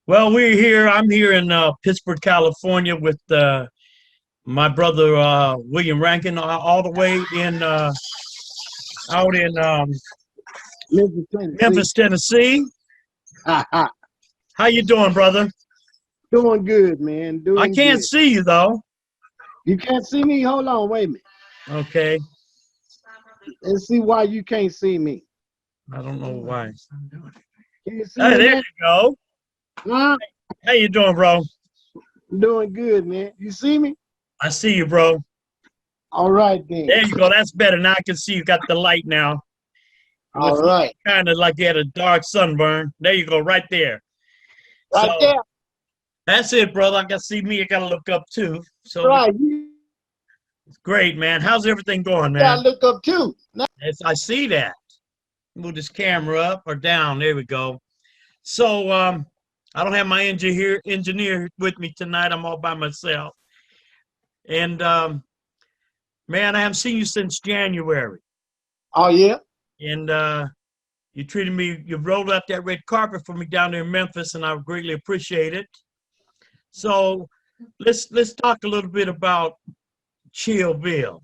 Well, we're here. I'm here in Pittsburgh, California, with my brother William Rankin, all the way in out in Memphis, Tennessee. Memphis, Tennessee. Ha ha. How you doing, brother? Doing good, man. I Doing can't good. see you though. You can't see me? Hold on, wait a minute. Okay, Let's see why you can't see me. I don't know why. Can you see Hey, me there now? you go. Huh? How you doing, bro? Doing good, man. You see me? I see you, bro. All right then. There you go. That's better. Now I can see you got the light now. It All looks right. kind of like you had a dark sunburn. There you go, right there. Right So there. that's it, brother. I can see me. I gotta look up too. So Right. You great, man. How's everything going, gotta man? look up too. Now, Yes, I see that. Move this camera up or down. There we go. So I don't have my engineer with me tonight. I'm all by myself. And man, I haven't seen you since January. oh yeah. And you treated me, you rolled out that red carpet for me down there in Memphis, and I greatly appreciate it. So let's talk a little bit about Chillville.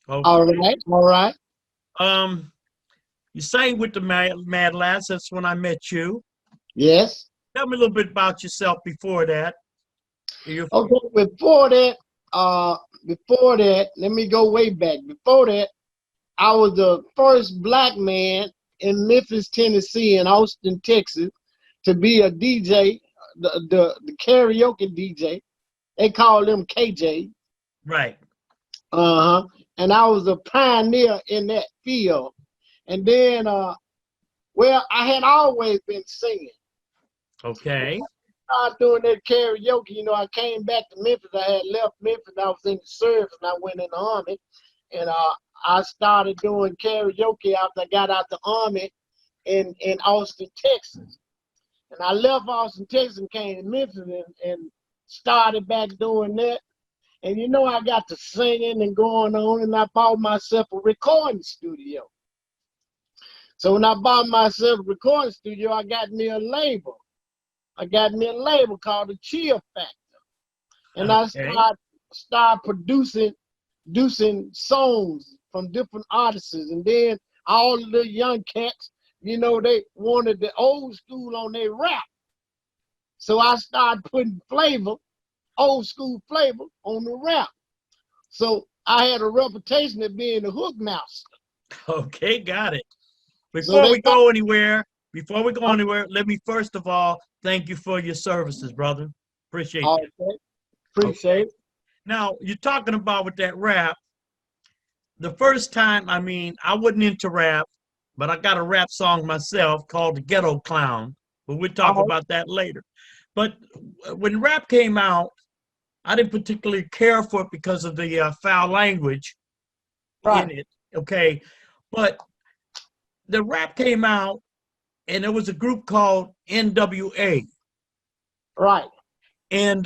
All Okay. right. All right. Um, you sang with the Mad Lads. That's when I met you. Yes. Tell me a little bit about yourself before that. You Okay. Uh before that, let me go way back. Before that, I was the first black man in Memphis, Tennessee, and Austin, Texas, to be a DJ, the karaoke DJ. They call them KJ. right. Uh huh. And I was a pioneer in that field. And then, well, I had always been singing. Okay. I started doing that karaoke. I came back to Memphis. I had left Memphis. I was in the service, and I went in the army. And I started doing karaoke after I got out the army in Austin, Texas. And I left Austin, Texas and came to Memphis and started back doing that. And I got to singing and going on, and I bought myself a recording studio. So when I bought myself a recording studio, I got me a label. I got me a label called the Chill Factor. And I Okay. started producing songs from different artists. And then all of the young cats, they wanted the old school on their rap. So I started putting flavor, old school flavor, on the rap. So I had a reputation of being a hook master. Okay, got it. So Before they we got go anywhere, let me first of all thank you for your services, brother. Appreciate you. okay, Okay. appreciate it. Now you're talking about with that rap. The first time, I mean, I wasn't into rap, but I got a rap song myself called The Ghetto Clown. But we'll talk Oh, about that later. But when rap came out, I didn't particularly care for it because of the foul language in right, it. Okay. But the rap came out, and there was a group called NWA. right, And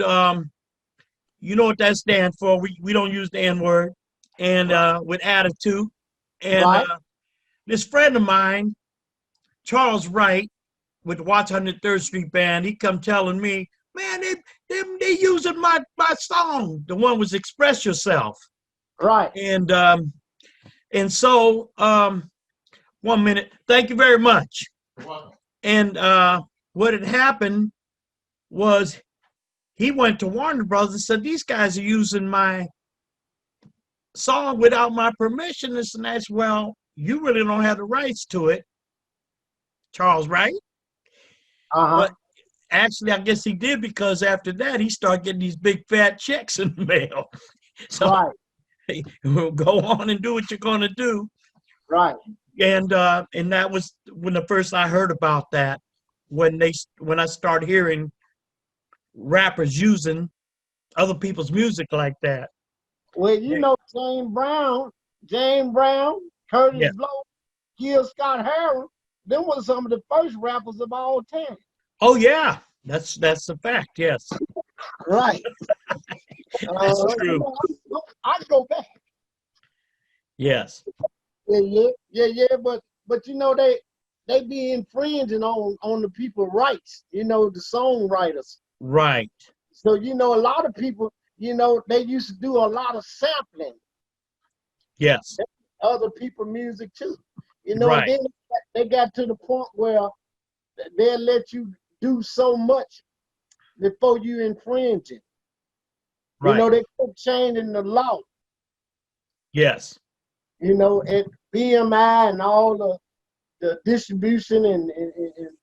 you know what that stands for. We don't use the N word, and right, with attitude. And right. this friend of mine, Charles Wright, with the Watch 103rd Street Band, he come telling me, man, they using my song. The one was Express Yourself. Right. And so 1 minute. Thank you very much. And what had happened was he went to Warner Brothers and said, these guys are using my song without my permission. This and that's, well, you really don't have the rights to it, Charles, right? Uh-huh. But actually, I guess he did, because after that, he started getting these big fat checks in the mail. So Right. we'll go on and do what you're going to do. Right. And that was when the first I heard about that, when I started hearing rappers using other people's music like that. Well, Yeah. James Brown, Curtis Yeah. Blow, Gil Scott Heron, them were some of the first rappers of all time. Oh yeah. That's a fact. Yes. Right. That's true. I go back. Yes. Yeah, yeah, yeah, yeah. But they they be infringing on the people's rights, you know, the songwriters. Right. So, you know, a lot of people, you know, they used to do a lot of sampling Yes. other people's music too. You know, and Right. then they got to the point where they'll let you do so much before you infringe it. You Right. know, they kept changing the law, Yes. you know, at BMI and all the distribution and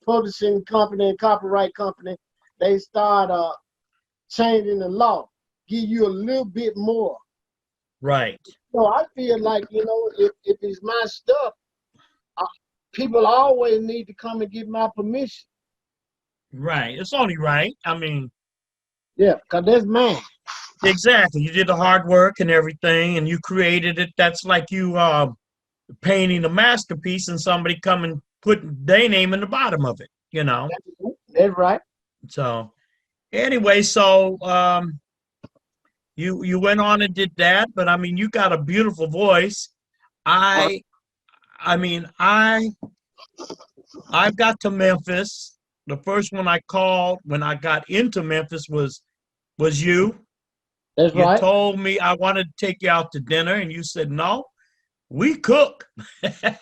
publishing company and copyright company, they start changing the law, give you a little bit more. Right. So I feel like, you know, if it's my stuff, uh, people always need to come and get my permission. Right. It's only right. I mean, Yeah, because that's mine. exactly. You did the hard work and everything, and you created it. That's like you painting a masterpiece and somebody come and put their name in the bottom of it, you know. That's right. So anyway, so you went on and did that, but I mean, you got a beautiful voice. Uh, I I mean, I got to Memphis. The first one I called when I got into Memphis was you. that's You right. told me I wanted to take you out to dinner, and you said no. We cook. That's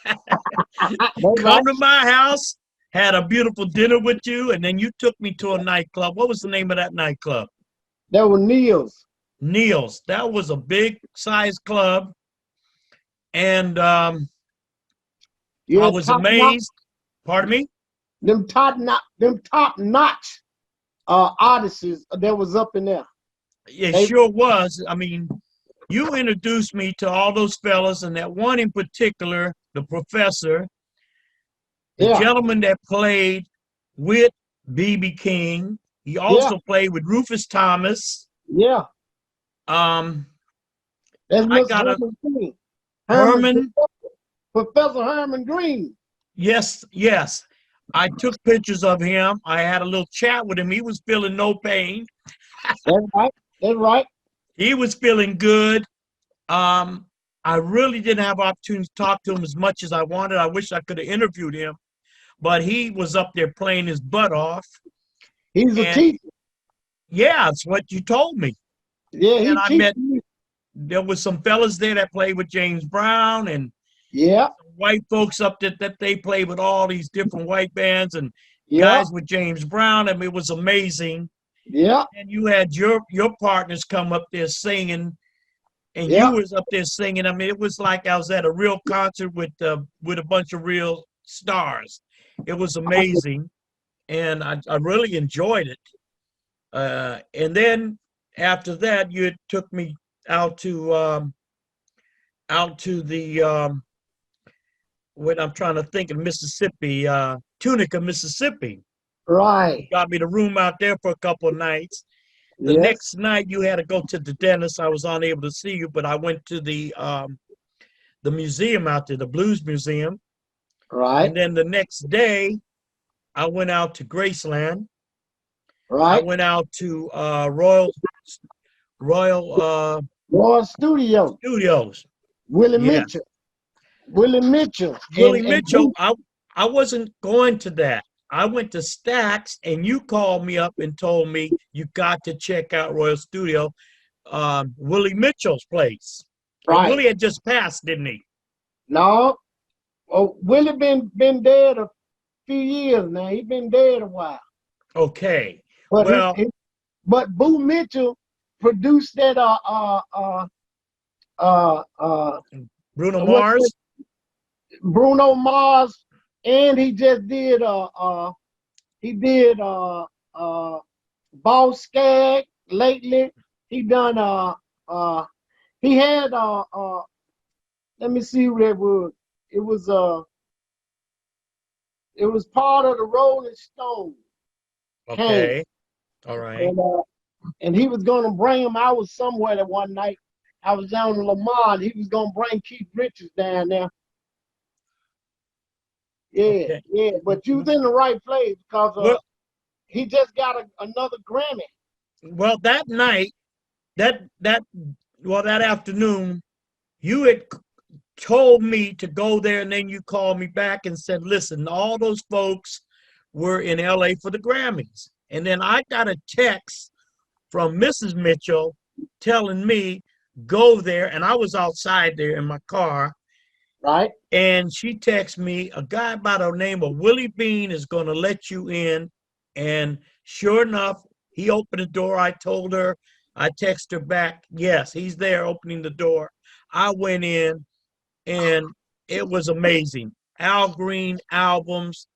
right. Come to my house. Had a beautiful dinner with you, and then you took me to a nightclub. What was the name of that nightclub? That was Neil's. Neil's. That was a big size club, and I Yeah, was top notch. amazed. Pardon me? Them top notch artists that was up in there. It They sure was. I mean, you introduced me to all those fellas, and that one in particular, the professor, the yeah, gentleman that played with B.B. King. He yeah, also played with Rufus Thomas. yeah. Um, That's I Mr. got a Herman Green. Herman Herman. Professor Herman Green. Yes, yes. I took pictures of him. I had a little chat with him. He was feeling no pain. That's right. That's right. He was feeling good. Um, I really didn't have opportunity to talk to him as much as I wanted. I wish I could have interviewed him, but he was up there playing his butt off. He's a And teacher. yeah, it's what you told me. Yeah, And he I teaches met, me. there was some fellas there that played with James Brown and Yeah, white folks up there that they played with all these different white bands and yeah, guys with James Brown. I mean, it was amazing. yeah, And you had your partners come up there singing, and you yeah. was up there singing. I mean, it was like I was at a real concert with a bunch of real stars. It was amazing, and I really enjoyed it. And then after that, you had took me out to the what I'm trying to think of Mississippi, Tunica, Mississippi. You Right. got me the room out there for a couple of nights. The Yes. next night you had to go to the dentist. I was unable to see you, but I went to the museum out there, the Blues Museum. Right. And then the next day I went out to Graceland. I Right. went out to Royal Roy Studio. Studios. Willie Yeah. Mitchell. Willie Mitchell. Willie And Mitchell, I wasn't going to that. I went to Stax and you called me up and told me you got to check out Royal Studio, Willie Mitchell's place. And right. Willie had just passed, didn't he? No. Oh, Willie been dead a few years now. He been dead a while. Okay. But Well, but Boo Mitchell produced that uh Bruno what Mars. Bruno Mars, and he just did he did Boss Skag lately. He done uh he had let me see who that was. It was it was part of the Rolling Stone came, Okay. All right. and he was gonna bring him. I was somewhere that one night. I was down in Lamar, and he was gonna bring Keith Richards down there. Yeah, Okay. yeah, but you was in the right place because Well, he just got another Grammy. well, that night, that that well, that afternoon, you had told me to go there, and then you called me back and said, listen, all those folks were in LA for the Grammys. And then I got a text from Mrs. Mitchell telling me, go there. And I was outside there in my car. Right. And she texted me, a guy by the name of Willie Bean is going to let you in. And sure enough, he opened the door. I told her, I texted her back, yes, he's there opening the door. I went in, and it was amazing. Al Green albums,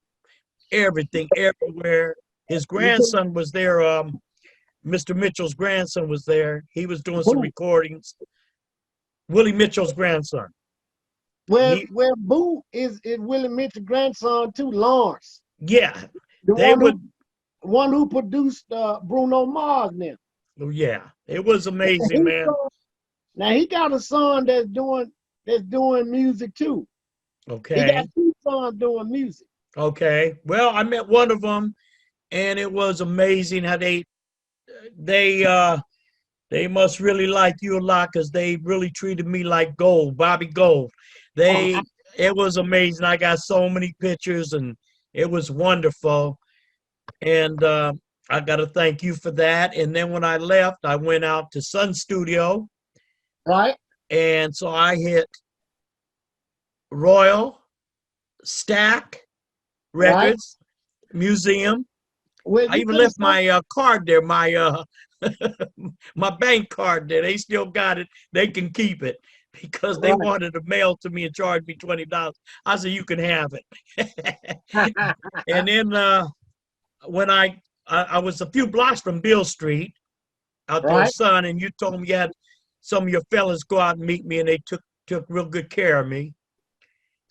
everything, everywhere. His grandson was there. Mr. Mitchell's grandson was there. He was doing some Boo. recordings. Willie Mitchell's grandson. He, Where Boo is Willie Mitchell's grandson too, Lawrence. yeah, The they one would. one who produced Bruno Mars now. Yeah, it was amazing, He man. son- Now he got a son that's doing music too. He got Okay, two sons doing music. okay. Well, I met one of them, and it was amazing how they uh they must really like you a lot because they really treated me like gold, Bobby Gold. Oh, It was amazing. I got so many pictures, and it was wonderful. And I got to thank you for that. And then when I left, I went out to Sun Studio, right. and so I hit Royal, Stack Right. Records, Museum. Well, I you even could have left saw. my card there, my my bank card there. They still got it. They can keep it because they Right. wanted to mail to me and charge me $20. I said, you can have it. And then when I was a few blocks from Bill Street out there, Right. son, and you told me you had some of your fellas go out and meet me, and they took real good care of me,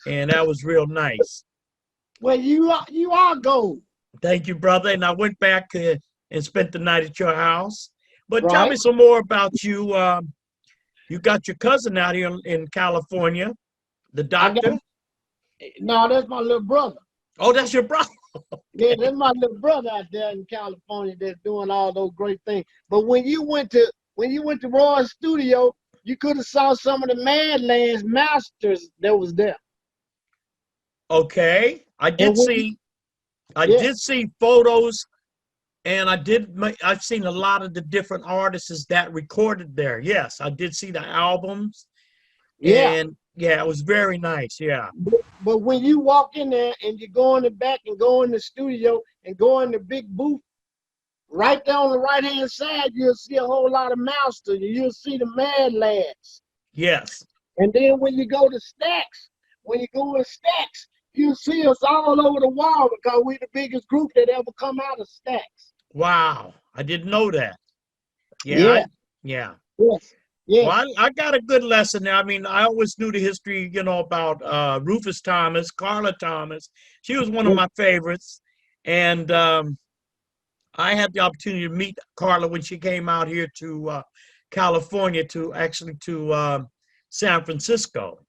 and that was real nice. Well, you are gold. Thank you, brother. And I went back and spent the night at your house. But tell me Right. some more about you. You got your cousin out here in California, the I got doctor. No, that's my little brother. Oh, that's your brother. Yeah, that's my little brother out there in California that's doing all those great things. But when you went to Roy's studio, you could have saw some of the Madlands masters that was there. Okay, And when you, I yeah, did see photos, and I've seen a lot of the different artists that recorded there. Yes, I did see the albums, yeah. and yeah, it was very nice. Yeah, But when you walk in there and you go in the back and go in the studio and go in the big booth, right there on the right hand side, you'll see a whole lot of masters. You'll see the Mad Lads. yes, And then when you go in Stacks, you'll see us all over the wall because we're the biggest group that ever come out of Stacks. wow, I didn't know that. Yeah, Yeah, yeah. yes, Well, yes, I got a good lesson there. I mean, I always knew the history, about Rufus Thomas, Carla Thomas. She was one of yes, my favorites. And I had the opportunity to meet Carla when she came out here to California, to San Francisco.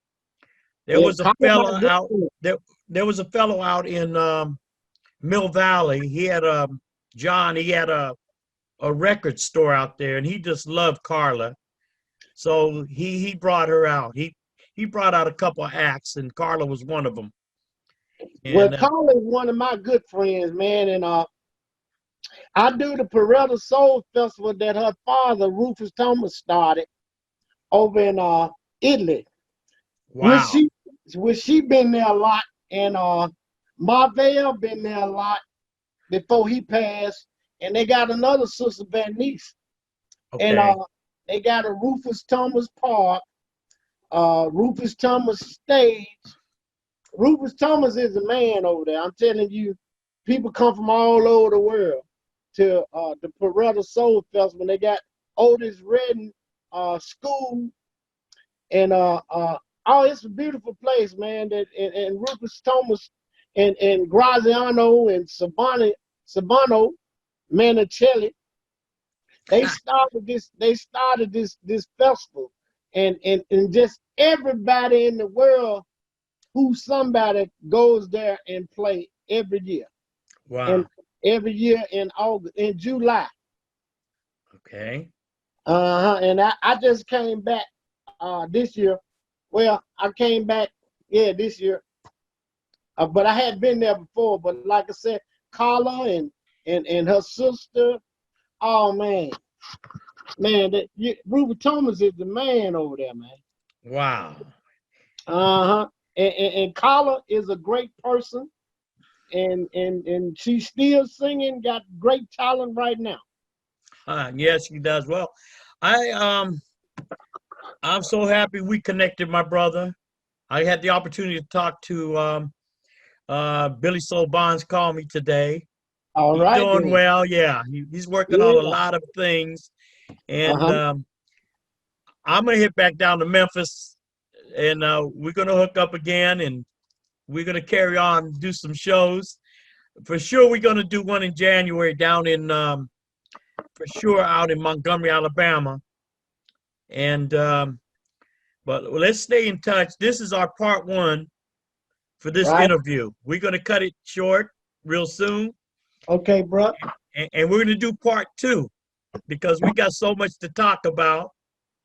There yeah. was a Call my fellow good out friend. there. There was a fellow out in Mill Valley. He had John. He had a record store out there, and he just loved Carla. So he brought her out. He brought out a couple of acts, and Carla was one of them. Well, And Carl is one of my good friends, man, and I do the Peretta Soul Festival that her father, Rufus Thomas, started over in Italy. Which wow, she which she been there a lot, and Marvell been there a lot before he passed. And they got another sister, Bernice, and okay, they got a Rufus Thomas Park, Rufus Thomas stage. Rufus Thomas is a man over there. I'm telling you, people come from all over the world to the Peretta Soul Festival. They got Otis Redding school, and oh, it's a beautiful place, man. And Rufus Thomas and Graziano and Sabano Manicelli, they started this festival, and just everybody in the world who somebody goes there and play every year. And wow, every year in July. okay, And I just came back this year Well, I came back, yeah, this year. But I had been there before. But like I said, Carla and her sister. Oh man, Ruby Thomas is the man over there, man. Wow. Uh-huh. And Carla is a great person, and she's still singing, got great talent right now. Yes, he does. Well, I I'm so happy we connected, my brother. I had the opportunity to talk to Billy Soul Bonds called me today. All He's right doing then. well. Yeah, he's working on a Yeah. lot of things, and Uh-huh. I'm gonna hit back down to Memphis, and we're gonna hook up again, and we're gonna carry on, do some shows. For sure, we're gonna do one in January down in for sure out in Montgomery, Alabama, and but let's stay in touch. This is our part one for this Right. interview. We're gonna cut it short real soon, Okay, bro. and we're gonna do part two because we got so much to talk about.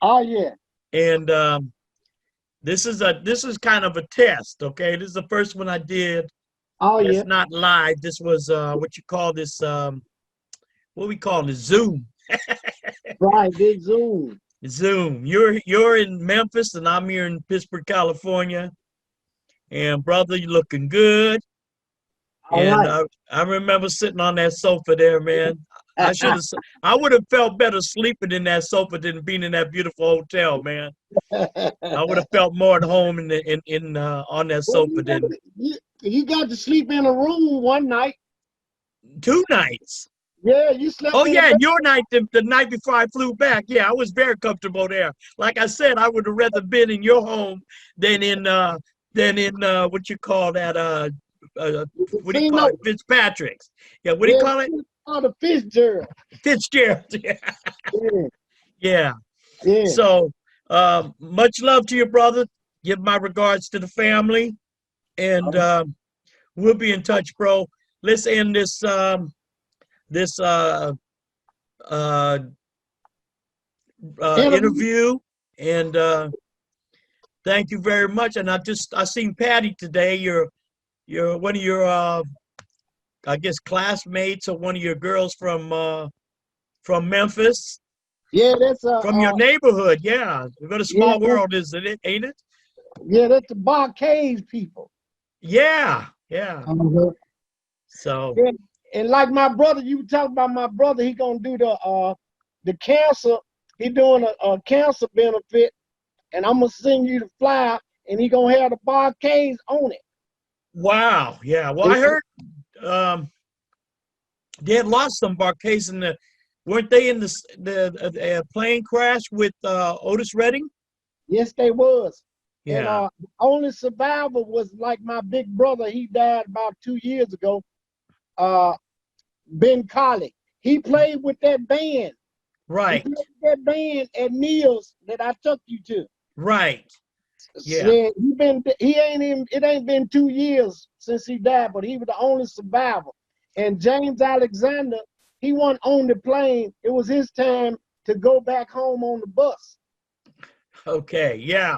Oh yeah. And this is kind of a test. Okay, this is the first one I did. Oh It's yeah. not live. This was what you call this what we call it, Zoom. Right. Big Zoom. Zoom. You're in Memphis and I'm here in Pittsburgh, California. And brother, you looking good. All And right. I remember sitting on that sofa there, man. I would have felt better sleeping in that sofa than being in that beautiful hotel, man. I would have felt more at home in on that Well, sofa than you got to sleep in a room one night. 2 nights. Yeah, you slept Oh in a yeah, bed. and your night, the night before I flew back. Yeah, I was very comfortable there. Like I said, I would have rather been in your home than in what you call that uh what do you See, call no. it? Fitzpatrick's. Yeah, what do you Yeah, call it? oh, the Fitzgerald. Fitzgerald. Yeah. Yeah, Yeah. yeah. So much love to your brother. Give my regards to the family. And we'll be in touch, bro. Let's end this uh Interview. interview, and thank you very much. And I seen Patty today. You're one of your I guess classmates or one of your girls from Memphis, Yeah, that's from your neighborhood. Yeah, what a yeah, small world, isn't it? Ain't it? yeah, that's the Barcades people. Yeah, yeah. Uh-huh. So Yeah, and like my brother, you talk about my brother. He gonna do the cancer. He doing a cancer benefit, and I'm gonna send you the flyer, and he gonna have the Barcades on it. wow, yeah. Well, I heard um, they had lost some Barclays in the. Weren't they in the plane crash with Otis Redding? Yes, they was. And Yeah. the only survivor was like my big brother. He died about 2 years ago. Uh, Ben Colley. He played with that band. He Right. played with that band at Neil's that I took you to. Right. Yeah. Said he ain't even it ain't been 2 years since he died, but he was the only survivor. And James Alexander, he wasn't on the plane. It was his time to go back home on the bus. Okay. Yeah.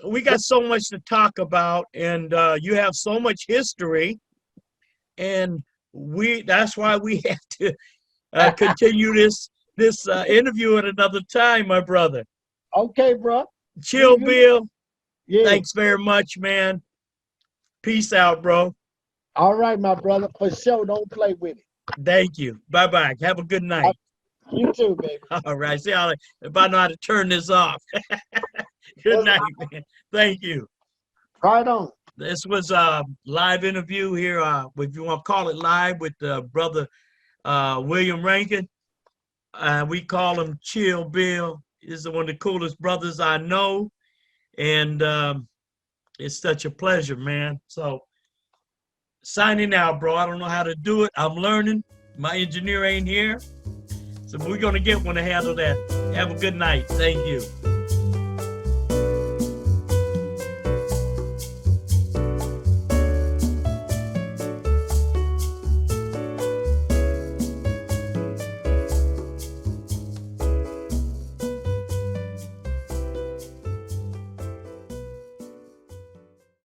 We got so much to talk about, and you have so much history, and that's why we have to continue this interview at another time, my brother. Okay, bro. Chill, Bill. Yeah. Thanks very much, man. Peace out, bro. All right, my brother. For sure. Don't play with it. Thank you. Bye bye. Have a good night. You too, baby. All right. See how if I know how to turn this off. Good night, man. Thank you. Right on. This was a live interview here, if you want to call it live, with brother William Rankin. We call him Chill Bill. He's one of the coolest brothers I know, and it's such a pleasure, man. So signing out, bro. I don't know how to do it. I'm learning. My engineer ain't here, so we're gonna get one to handle that. Have a good night. Thank you.